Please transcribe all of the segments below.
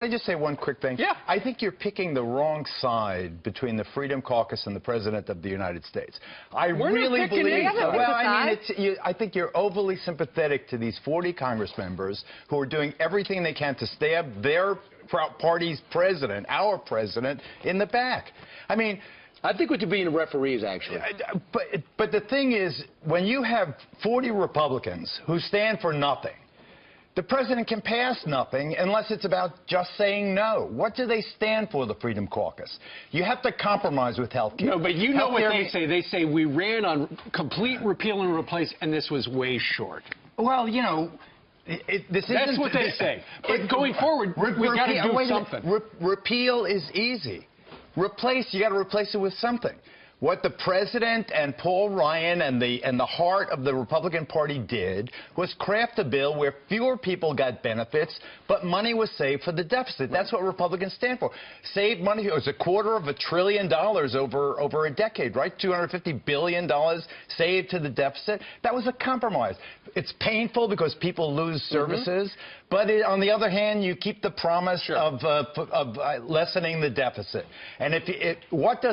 Can I just say one quick thing? Yeah. I think you're picking the wrong side between the Freedom Caucus and the President of the United States. I really believe so. Well, I mean, I think you're overly sympathetic to these 40 Congress members who are doing everything they can to stab their party's president, our president, in the back. I mean, I think what you're being referees, actually. But the thing is, when you have 40 Republicans who stand for nothing, the president can pass nothing unless it's about just saying no. What do they stand for, the Freedom Caucus? You have to compromise with health care. No, but you know what they say. They say we ran on complete repeal and replace, and this was way short. Well, you know, that's what they say. But going forward, we got to do something. Repeal is easy. Replace, you got to replace it with something. What the president and Paul Ryan and the heart of the Republican Party did was craft a bill where fewer people got benefits, but money was saved for the deficit. That's what Republicans stand for. Save money. It was $250 billion over a decade, right? $250 billion saved to the deficit. That was a compromise. It's painful because people lose services, but on the other hand, you keep the promise of lessening the deficit. And what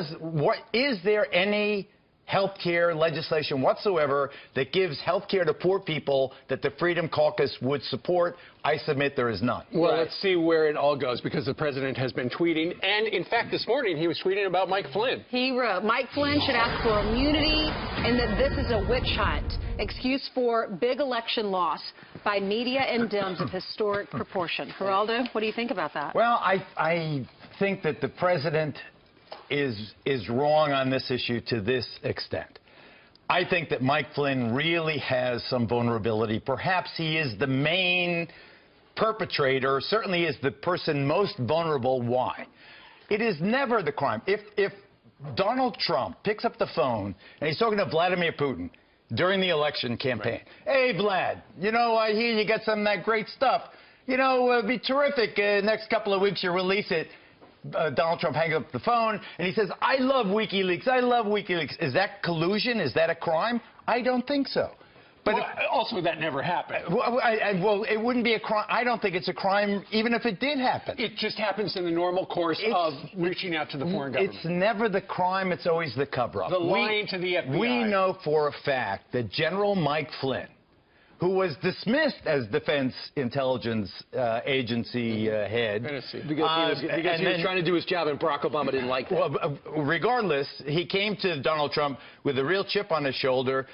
is there any health care legislation whatsoever that gives health care to poor people that the Freedom Caucus would support? I submit there is none. Well, let's see where it all goes, because the president has been tweeting. And, in fact, this morning he was tweeting about Mike Flynn. He wrote, Mike Flynn should ask for immunity and that this is a witch hunt. Excuse for big election loss by media and Dems of historic proportion. Geraldo, what do you think about that? Well, I think that the president is wrong on this issue to this extent. I think that Mike Flynn really has some vulnerability. Perhaps he is the main perpetrator, certainly is the person most vulnerable. Why? It is never the crime. If Donald Trump picks up the phone and he's talking to Vladimir Putin during the election campaign, hey, Vlad, you know, I hear you got some of that great stuff. You know, it'd be terrific. Next couple of weeks you release it. Donald Trump hangs up the phone and he says, I love WikiLeaks. I love WikiLeaks. Is that collusion? Is that a crime? I don't think so. But also, that never happened. Well, it wouldn't be a crime. I don't think it's a crime even if it did happen. It just happens in the normal course of reaching out to the foreign government. It's never the crime. It's always the cover-up. The lying to the FBI. We know for a fact that General Mike Flynn, who was dismissed as Defense Intelligence Agency head. Because he was trying to do his job, and Barack Obama didn't like that. Well, regardless, he came to Donald Trump with a real chip on his shoulder,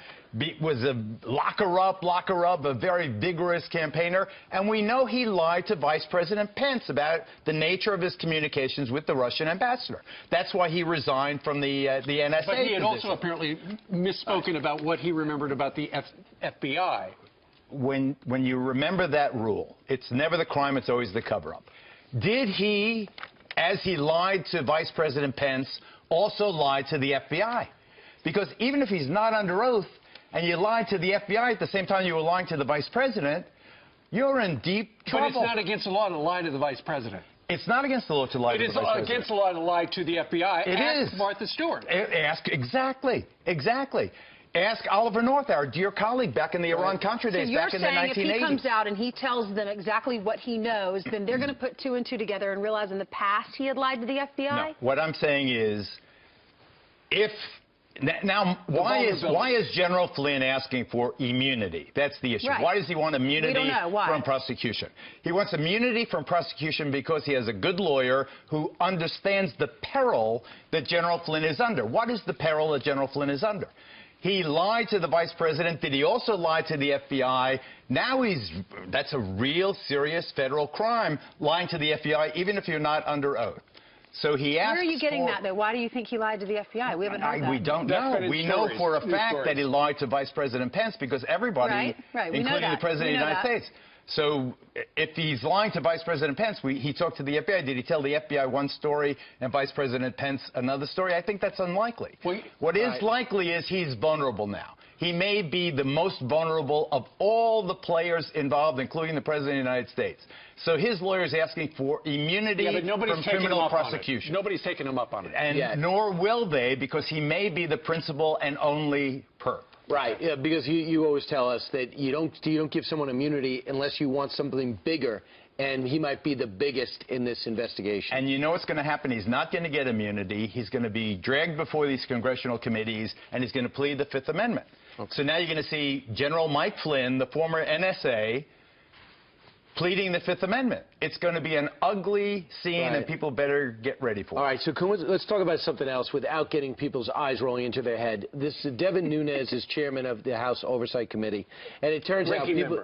was a lock her up, a very vigorous campaigner, and we know he lied to Vice President Pence about the nature of his communications with the Russian ambassador. That's why he resigned from the NSA. But he had also apparently misspoken about what he remembered about the FBI. When you remember that rule, it's never the crime, it's always the cover-up. Did he, as he lied to Vice President Pence, also lie to the FBI? Because even if he's not under oath and you lied to the FBI at the same time you were lying to the Vice President, you're in deep trouble. But it's not against the law to lie to the Vice President. It's not against the law to lie to the Vice President. It is against the law to lie to the FBI. It is. Martha Stewart. Exactly. Ask Oliver North, our dear colleague back in the Iran-Contra days, back in the 1980s. So you're saying if he comes out and he tells them exactly what he knows, then they're going to put two and two together and realize in the past he had lied to the FBI? No. What I'm saying is, why is General Flynn asking for immunity? That's the issue. Right. Why does he want immunity from prosecution? He wants immunity from prosecution because he has a good lawyer who understands the peril that General Flynn is under. What is the peril that General Flynn is under? He lied to the Vice President. Did he also lie to the FBI? Now that's a real serious federal crime, lying to the FBI, even if you're not under oath. So he asked. Where are you getting that, though? Why do you think he lied to the FBI? We haven't heard that. We don't know. We know for a fact that he lied to Vice President Pence because everybody, including the President of the United States. So if he's lying to Vice President Pence, he talked to the FBI. Did he tell the FBI one story and Vice President Pence another story? I think that's unlikely. What is likely is he's vulnerable now. He may be the most vulnerable of all the players involved, including the President of the United States. So his lawyer is asking for immunity from criminal prosecution. Nobody's taking him up on it. And nor will they, because he may be the principal and only perp. Right, yeah, because you always tell us that you don't give someone immunity unless you want something bigger and he might be the biggest in this investigation. And you know what's going to happen? He's not going to get immunity. He's going to be dragged before these congressional committees, and he's going to plead the Fifth Amendment. Okay. So now you're going to see General Mike Flynn, the former NSA, pleading the Fifth Amendment. It's going to be an ugly scene, and people better get ready for it. All right, so let's talk about something else without getting people's eyes rolling into their head. This Devin Nunes is chairman of the House Oversight Committee, and it turns out people...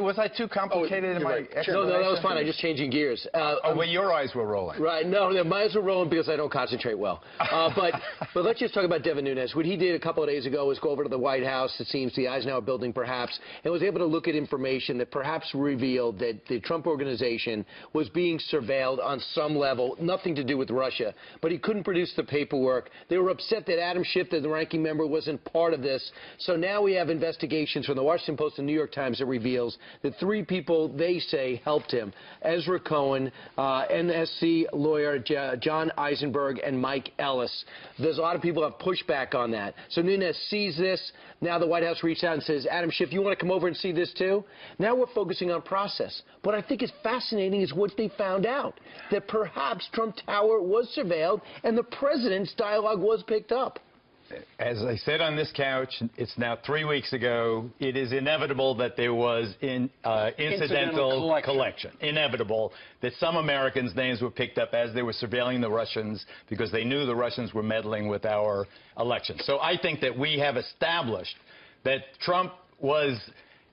was I too complicated in my explanation? No, that was fine. I'm just changing gears. Well, your eyes were rolling. Right. No, my eyes were rolling because I don't concentrate well. But let's just talk about Devin Nunes. What he did a couple of days ago was go over to the White House, it seems, the Eisenhower building perhaps, and was able to look at information that perhaps revealed that the Trump organization was being surveilled on some level, nothing to do with Russia, but he couldn't produce the paperwork. They were upset that Adam Schiff, the ranking member, wasn't part of this. So now we have investigations from the Washington Post and New York Times that reveals that 3 people, they say, helped him. Ezra Cohen, NSC lawyer John Eisenberg, and Mike Ellis. There's a lot of people have pushback on that. So Nunes sees this. Now the White House reached out and says, Adam Schiff, you want to come over and see this too? Now we're focusing on process. What I think is fascinating is what they found out, that perhaps Trump Tower was surveilled and the president's dialogue was picked up. As I said on this couch, it's now 3 weeks ago, it is inevitable that there was incidental collection. Inevitable that some Americans' names were picked up as they were surveilling the Russians because they knew the Russians were meddling with our election. So I think that we have established that Trump was,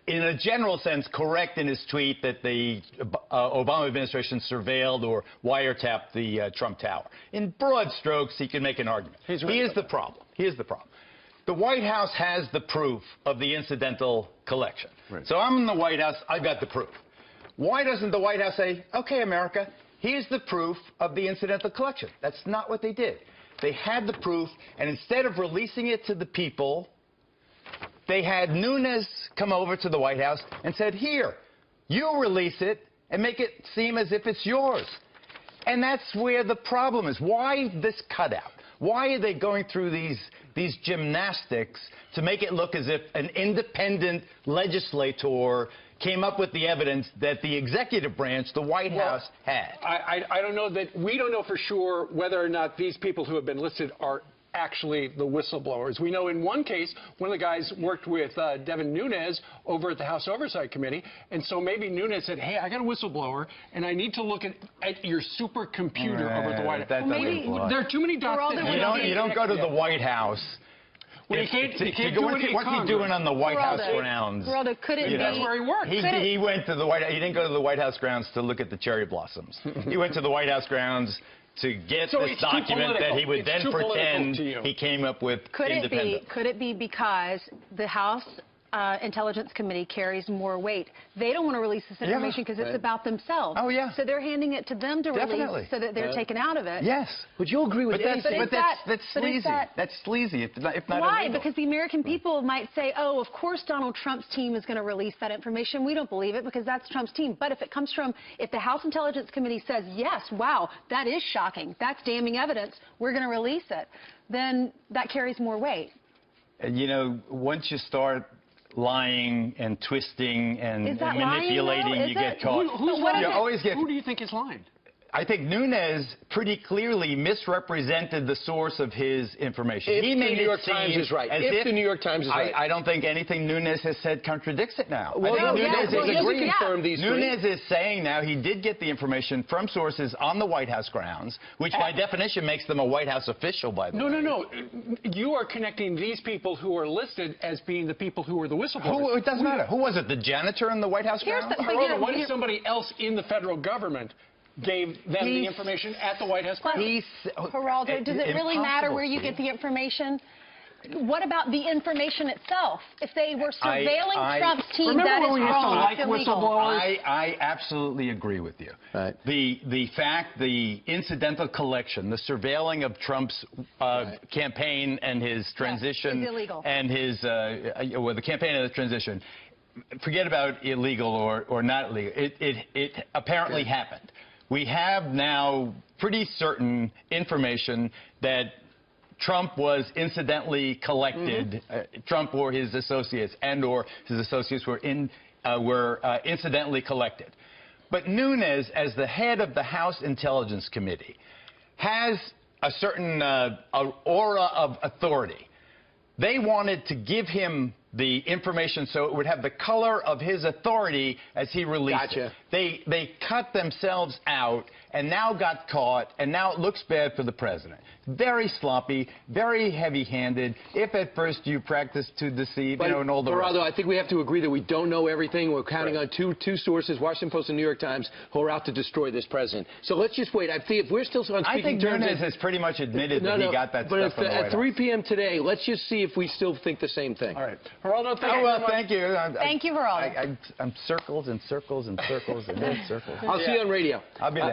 in a general sense, correct in his tweet that the Obama administration surveilled or wiretapped the Trump Tower. In broad strokes, he can make an argument. Here's the problem. Here's the problem. The White House has the proof of the incidental collection. Right. So I'm in the White House. I've got the proof. Why doesn't the White House say, OK, America, here's the proof of the incidental collection? That's not what they did. They had the proof, and instead of releasing it to the people, they had Nunes come over to the White House and said, here, you release it and make it seem as if it's yours. And that's where the problem is. Why this cutout? Why are they going through these gymnastics to make it look as if an independent legislator came up with the evidence that the executive branch, the White House, had? I don't know that we don't know for sure whether or not these people who have been listed are actually the whistleblowers. We know in one case, one of the guys worked with Devin Nunes over at the House Oversight Committee, and so maybe Nunes said, hey, I got a whistleblower, and I need to look at your supercomputer over at the White House. Well, maybe there are too many dots. You don't go to the White House. Well, what's he doing on the White House grounds? Geraldo, could it be? That's where he worked. He went to the White House. He didn't go to the White House grounds to look at the cherry blossoms. He went to the White House grounds to get this document that he would then pretend he came up with independent. Could it be because the House Intelligence Committee carries more weight? They don't want to release this information because it's about themselves. Oh, yeah. So they're handing it to them to release so that they're taken out of it. Yes. Would you agree with that? That's sleazy. That's sleazy, if not Why? illegal. Because the American people might say, oh, of course Donald Trump's team is going to release that information. We don't believe it because that's Trump's team. But if it comes from, if the House Intelligence Committee says, yes, wow, that is shocking, that's damning evidence, we're going to release it, then that carries more weight. And, you know, once you start lying and twisting and manipulating, you get caught. Who do you think is lying? I think Nunes pretty clearly misrepresented the source of his information. He made the New York Times is right. If the New York Times is right. I don't think anything Nunes has said contradicts it now. Well, Nunes is saying now he did get the information from sources on the White House grounds, which by definition makes them a White House official, by the way. No. You are connecting these people who are listed as being the people who are the whistleblowers. It doesn't matter. Who was it? The janitor in the White House grounds? What if somebody else in the federal government gave them the information at the White House grounds? Geraldo, does it really matter where you get the information? What about the information itself? If they were surveilling Trump's team, that is wrong. It's illegal. I absolutely agree with you. Right. The incidental collection, the surveilling of Trump's campaign and his transition, is illegal. And his the campaign and the transition. Forget about illegal or not illegal. It apparently happened. We have now pretty certain information that Trump was incidentally collected, Trump or his associates, and or his associates were incidentally collected. But Nunes, as the head of the House Intelligence Committee, has a certain aura of authority. They wanted to give him the information so it would have the color of his authority as he released it. They cut themselves out and now got caught, and now it looks bad for the president. Very sloppy, very heavy-handed. If at first you practice to deceive, and all the rest. Geraldo, I think we have to agree that we don't know everything. We're counting on two sources, Washington Post and New York Times, who are out to destroy this president. So let's just wait. I think if we're still on speaking terms... I think Nunes has pretty much admitted that he got that stuff from the White House. At 3 p.m. today, let's just see if we still think the same thing. All right. Geraldo, thank you very much. Thank you. Thank you, Geraldo. I'm circles and circles and circles and circles. I'll see you on radio. I'll be there.